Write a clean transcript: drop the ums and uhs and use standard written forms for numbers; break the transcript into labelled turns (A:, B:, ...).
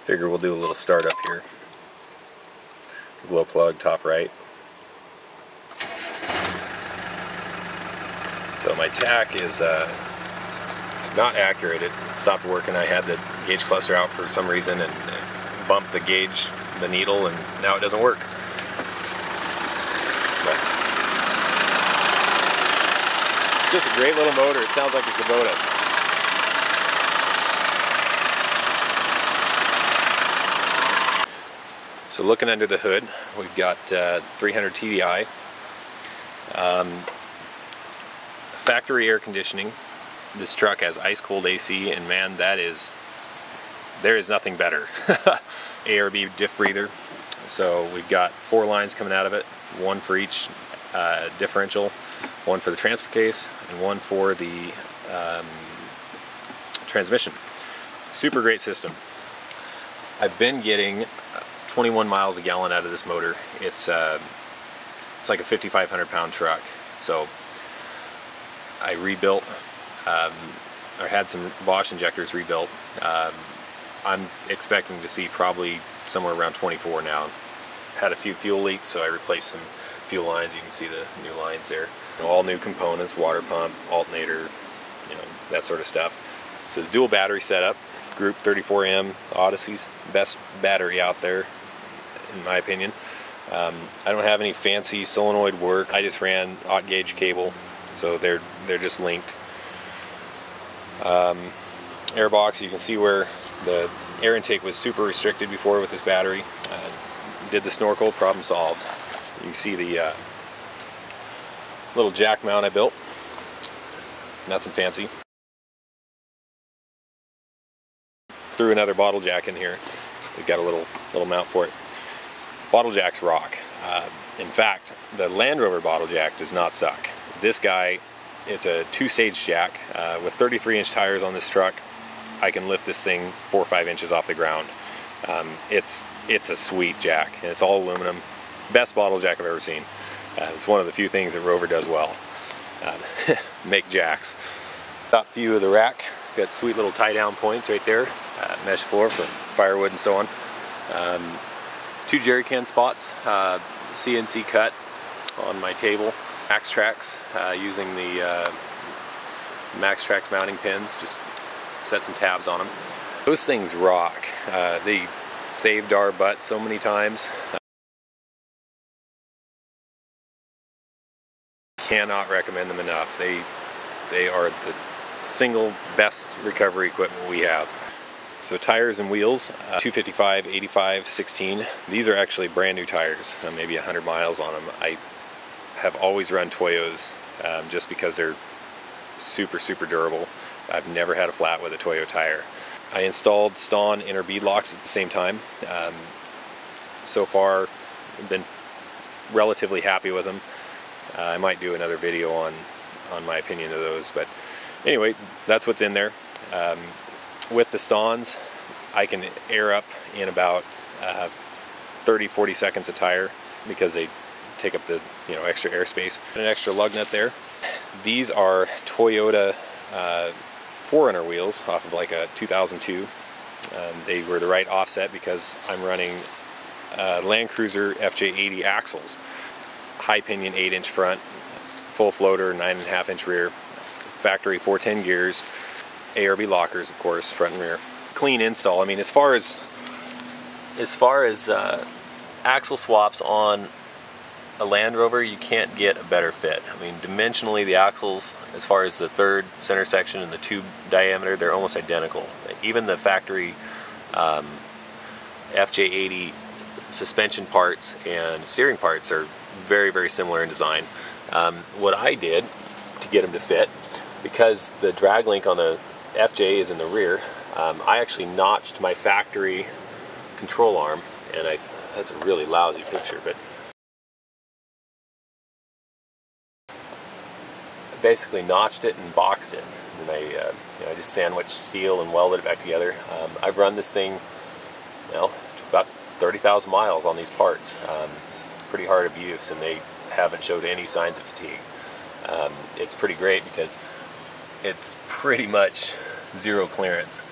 A: Figure we'll do a little startup here. Glow plug, top right. So my tack is not accurate. It stopped working. I had the gauge cluster out for some reason and bumped the gauge, the needle, and now it doesn't work. But it's just a great little motor. It sounds like a Kubota. So looking under the hood, we've got 300 TDI, factory air conditioning. This truck has ice cold AC, and man, there is nothing better. ARB diff breather. So we've got 4 lines coming out of it, one for each differential, one for the transfer case, and one for the transmission. Super great system. I've been getting 21 miles a gallon out of this motor. It's like a 5,500 pound truck. So I rebuilt, or had some Bosch injectors rebuilt. I'm expecting to see probably somewhere around 24 now. Had a few fuel leaks, so I replaced some fuel lines. You can see the new lines there. All new components, water pump, alternator, that sort of stuff. So the dual battery setup, Group 34M Odyssey's best battery out there, in my opinion. I don't have any fancy solenoid work. I just ran aught gauge cable, so they're just linked. Airbox, you can see where the air intake was super restricted before with this battery. Did the snorkel, problem solved. You can see the little jack mount I built. Nothing fancy. Threw another bottle jack in here. We've got a little mount for it. Bottle jacks rock. In fact, the Land Rover bottle jack does not suck. This guy, it's a 2-stage jack. With 33-inch tires on this truck, I can lift this thing 4 or 5 inches off the ground. It's a sweet jack, and it's all aluminum. Best bottle jack I've ever seen. It's one of the few things that Rover does well. Make jacks. Top view of the rack. Got sweet little tie-down points right there. Mesh floor for firewood and so on. 2 jerry can spots, CNC cut on my table. Max Tracks, using the Max Tracks mounting pins, just set some tabs on them. Those things rock. They saved our butt so many times. Cannot recommend them enough. They are the single best recovery equipment we have. So tires and wheels, 255, 85, 16. These are actually brand new tires, maybe 100 miles on them. I have always run Toyos just because they're super durable. I've never had a flat with a Toyo tire. I installed Ston inner bead locks at the same time. So far, I've been relatively happy with them. I might do another video on my opinion of those, but anyway, that's what's in there. With the Stons, I can air up in about 30-40 seconds a tire because they take up the extra airspace. An extra lug nut there. These are Toyota 4Runner wheels off of like a 2002. They were the right offset because I'm running Land Cruiser FJ80 axles. High pinion 8-inch front, full floater 9.5-inch rear, factory 410 gears, ARB lockers, of course, front and rear. Clean install. I mean, as far as axle swaps on a Land Rover, you can't get a better fit. I mean, dimensionally, the axles, as far as the third center section and the tube diameter, they're almost identical. Even the factory FJ80 suspension parts and steering parts are very similar in design. What I did to get them to fit, because the drag link on the FJ is in the rear, I actually notched my factory control arm, and that's a really lousy picture, but I basically notched it and boxed it, and I just sandwiched steel and welded it back together. I've run this thing, about 30,000 miles on these parts. Pretty hard of use, and they haven't showed any signs of fatigue. It's pretty great because it's pretty much zero clearance.